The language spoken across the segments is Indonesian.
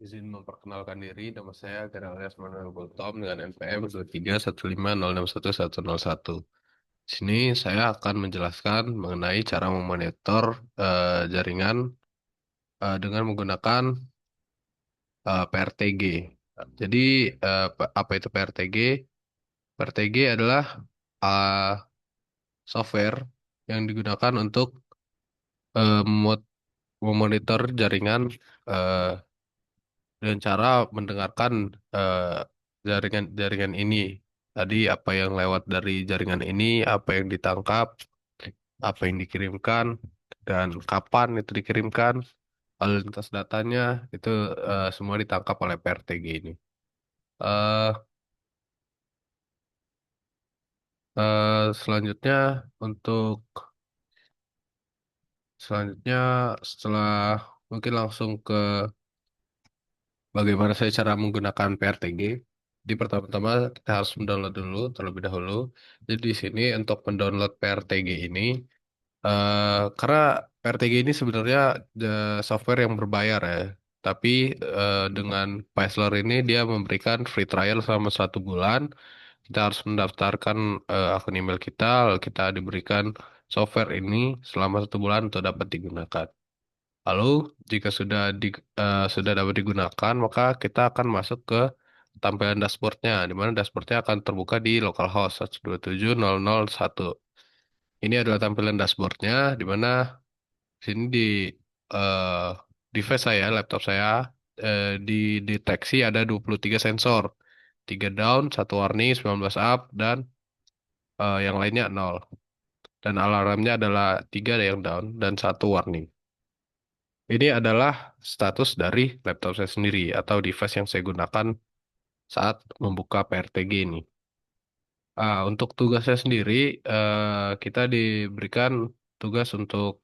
Izin memperkenalkan diri, nama saya Geraldus Manuel Gultom dengan NPM 2315061101. Di sini saya akan menjelaskan mengenai cara memonitor jaringan dengan menggunakan PRTG. Jadi apa itu PRTG? PRTG adalah uh, software yang digunakan untuk memonitor jaringan eh, dengan cara mendengarkan jaringan ini. Tadi apa yang lewat dari jaringan ini, apa yang ditangkap, apa yang dikirimkan, dan kapan itu dikirimkan, lalu lintas datanya itu semua ditangkap oleh PRTG ini. Eh Selanjutnya untuk selanjutnya setelah mungkin langsung ke bagaimana saya cara menggunakan PRTG? Di pertama-tama kita harus mendownload dulu terlebih dahulu. Jadi di sini untuk mendownload PRTG ini, karena PRTG ini sebenarnya software yang berbayar ya. Tapi dengan Payslor ini dia memberikan free trial selama 1 bulan. Kita harus mendaftarkan akun email kita, lalu kita diberikan software ini selama 1 bulan untuk dapat digunakan. Lalu, jika sudah dapat digunakan, maka kita akan masuk ke tampilan dashboardnya, di mana dashboardnya akan terbuka di localhost 127.0.0.1. Ini adalah tampilan dashboardnya, di mana di sini di eh, device saya, laptop saya, dideteksi ada 23 sensor. 3 down, 1 warning, 19 up, dan yang lainnya 0. Dan alarmnya adalah 3 yang down dan 1 warning. Ini adalah status dari laptop saya sendiri atau device yang saya gunakan saat membuka PRTG ini. Untuk tugas saya sendiri, kita diberikan tugas untuk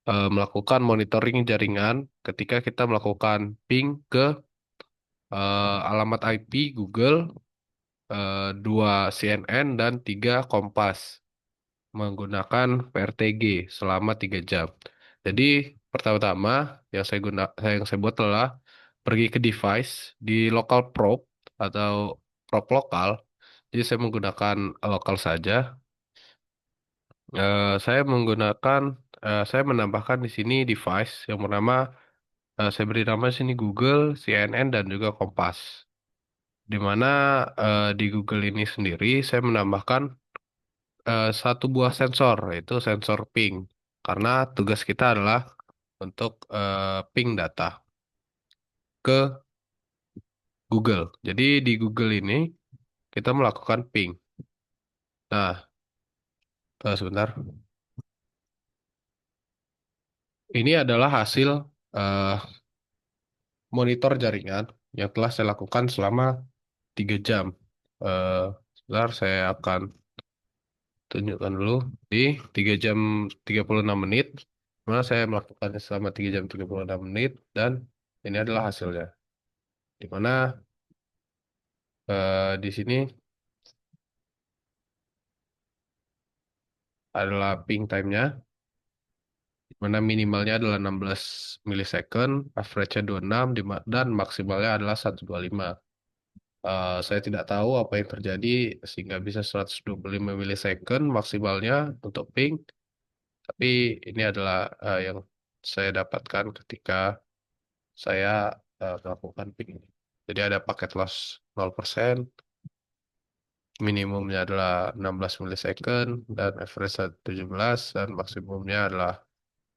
melakukan monitoring jaringan ketika kita melakukan ping ke alamat IP Google, 2 CNN, dan 3 Kompas menggunakan PRTG selama 3 jam. Jadi pertama-tama yang saya buat adalah pergi ke device di local probe atau probe lokal. Jadi saya menggunakan lokal saja. Saya menambahkan di sini device yang bernama saya beri nama di sini Google, CNN, dan juga Kompas. Di mana di Google ini sendiri saya menambahkan 1 buah sensor, yaitu sensor ping. Karena tugas kita adalah untuk ping data ke Google. Jadi di Google ini kita melakukan ping. Nah, sebentar. Ini adalah hasil eh, monitor jaringan yang telah saya lakukan selama 3 jam. Eh, Sebentar, saya akan tunjukkan dulu di 3 jam 36 menit. Mana saya melakukannya selama 3 jam 36 menit dan ini adalah hasilnya. Di mana di sini adalah ping time-nya, di mana minimalnya adalah 16 milisecond, average-nya 26, dan maksimalnya adalah 125. Saya tidak tahu apa yang terjadi sehingga bisa 125 milisecond maksimalnya untuk ping, tapi ini adalah yang saya dapatkan ketika saya melakukan ping ini. Jadi ada paket loss 0%, minimumnya adalah 16 milisecond, dan average 17, dan maksimumnya adalah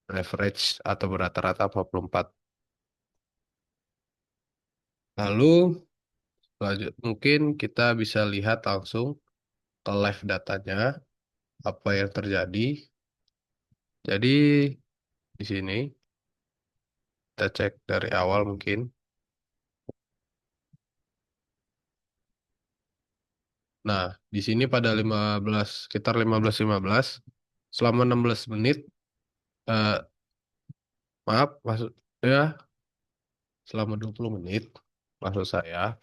average atau rata-rata 44. Lalu mungkin kita bisa lihat langsung ke live datanya apa yang terjadi. Jadi di sini kita cek dari awal mungkin. Nah, di sini pada 15 sekitar 15.15 selama 16 menit, eh, maaf maksudnya selama 20 menit, maksud saya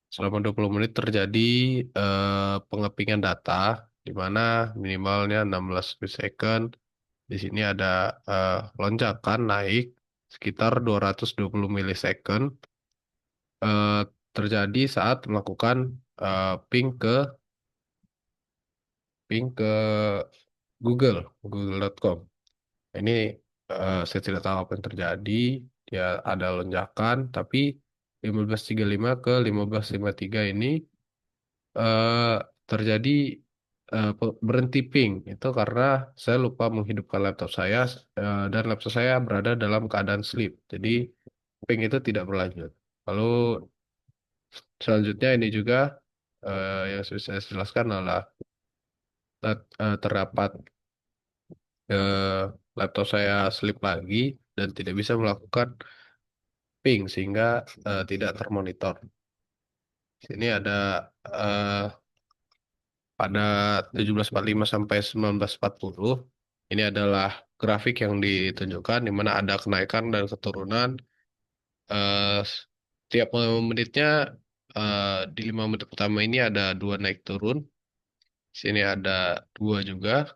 selama 20 menit terjadi pengepingan data di mana minimalnya 16 second. Di sini ada lonjakan naik sekitar 220 milisecond eh, terjadi saat melakukan ping ke Google.com. Ini saya tidak tahu apa yang terjadi. Dia ada lonjakan, tapi 1535 ke 1553 ini eh, terjadi berhenti ping. Itu karena saya lupa menghidupkan laptop saya dan laptop saya berada dalam keadaan sleep. Jadi ping itu tidak berlanjut. Lalu selanjutnya ini juga yang sudah saya jelaskan adalah terdapat eh, laptop saya sleep lagi dan tidak bisa melakukan ping sehingga tidak termonitor. Sini ada eh, pada 1745 sampai 1940 ini adalah grafik yang ditunjukkan di mana ada kenaikan dan keturunan tiap menitnya di 5 menit pertama ini ada dua naik turun. Sini ada dua juga.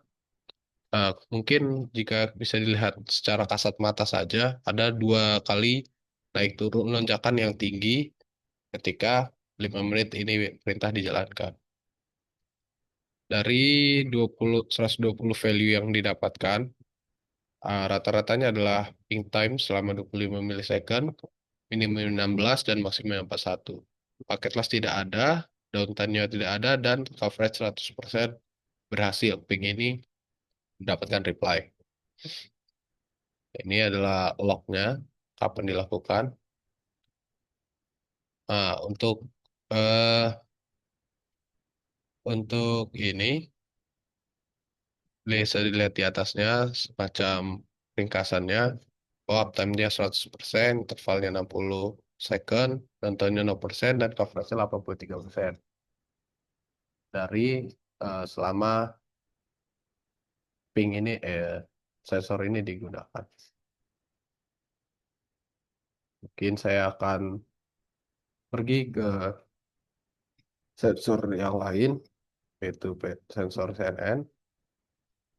Mungkin jika bisa dilihat secara kasat mata saja, ada dua kali naik turun lonjakan yang tinggi ketika 5 menit ini perintah dijalankan. Dari 120 value yang didapatkan, rata-ratanya adalah ping time selama 25 milisecond, minimum 16 dan maksimum 41. Paket loss tidak ada, downtime-nya tidak ada, dan coverage 100% berhasil. Ping ini mendapatkan reply. Ini adalah lognya, kapan dilakukan. Untuk eh, ini bisa dilihat di atasnya semacam ringkasannya. Oh, uptime-nya 100%, intervalnya 60 second, nontonnya 0% dan coverage-nya 83% dari selama ping ini sensor ini digunakan. Mungkin saya akan pergi ke sensor yang lain, yaitu sensor CNN,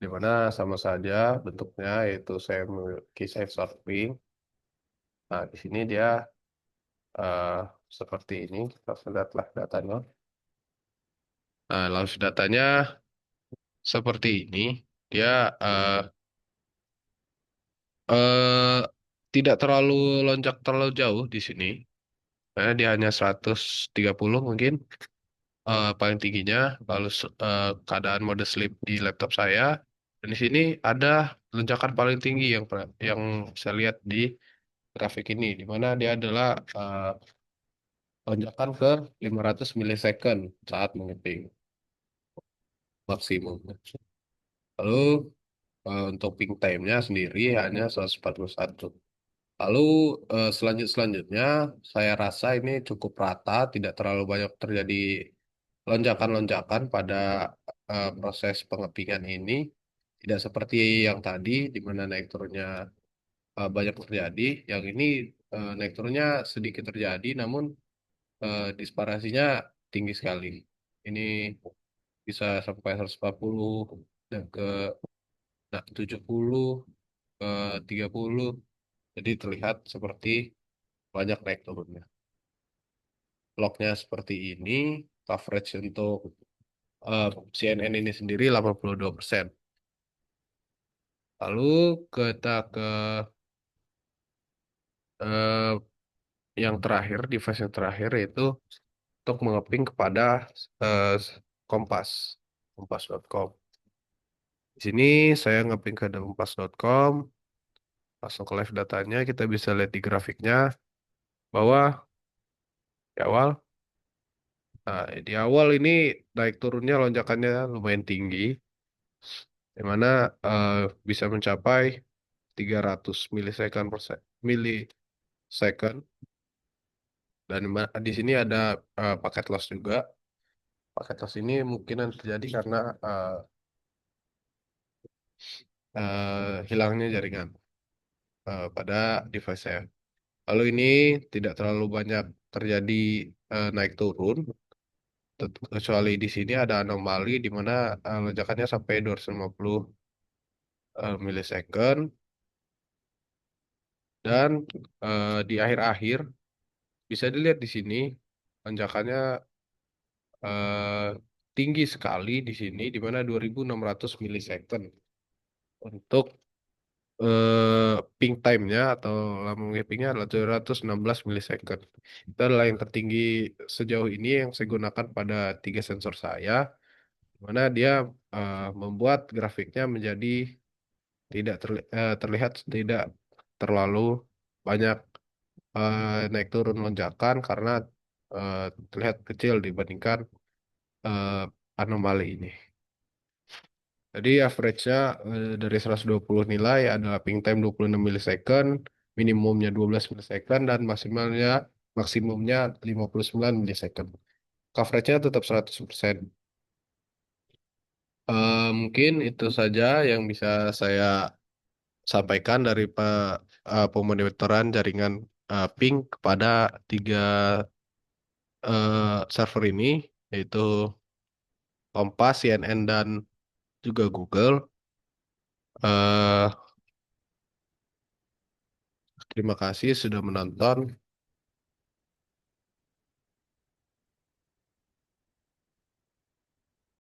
di mana sama saja bentuknya, yaitu saya memiliki sensor ping. Nah, di sini dia eh, seperti ini. Kita lihatlah datanya. Nah, launch datanya seperti ini. Dia eh, eh, tidak terlalu lonjak terlalu jauh di sini. Dia hanya 130 mungkin paling tingginya. Lalu keadaan mode sleep di laptop saya. Dan di sini ada lonjakan paling tinggi yang saya lihat di grafik ini, di mana dia adalah lonjakan ke 500 milisecond saat mengetik maksimum. Lalu untuk ping time-nya sendiri hanya 141. Lalu selanjutnya saya rasa ini cukup rata, tidak terlalu banyak terjadi lonjakan-lonjakan pada proses pengepingan ini. Tidak seperti yang tadi, di mana naik turunnya banyak terjadi. Yang ini naik turunnya sedikit terjadi, namun disparasinya tinggi sekali. Ini bisa sampai 140 dan ke 70 ke 30. Jadi terlihat seperti banyak naik turunnya. Lognya seperti ini, coverage untuk CNN ini sendiri 82%. Lalu kita ke eh, yang terakhir, device yang terakhir yaitu untuk mengeping kepada eh, Kompas, kompas.com. Di sini saya ngeping ke kompas.com, langsung ke live datanya, kita bisa lihat di grafiknya bahwa di awal, di awal ini naik turunnya lonjakannya lumayan tinggi, di mana bisa mencapai 300 milisecond milisecond. Dan di sini ada paket loss juga. Paket loss ini mungkinan terjadi karena hilangnya jaringan pada device saya. Lalu ini tidak terlalu banyak terjadi naik turun, kecuali di sini ada anomali di mana lonjakannya sampai 250 milisecond Dan di akhir-akhir bisa dilihat di sini lonjakannya eh, tinggi sekali di sini di mana 2600 milisecond untuk ping time-nya atau lama pingnya adalah 716 milisecond. Itu adalah yang tertinggi sejauh ini yang saya gunakan pada tiga sensor saya, di mana dia membuat grafiknya menjadi terlihat tidak terlalu banyak naik turun lonjakan karena eh, terlihat kecil dibandingkan eh, anomali ini. Jadi average-nya dari 120 nilai adalah ping time 26 milisecond, minimumnya 12 milisecond, dan maksimumnya 59 milisecond. Coverage-nya tetap 100%. Mungkin itu saja yang bisa saya sampaikan dari pemonitoran jaringan ping kepada tiga server ini, yaitu Kompas, CNN, dan juga Google. Eh, Terima kasih sudah menonton.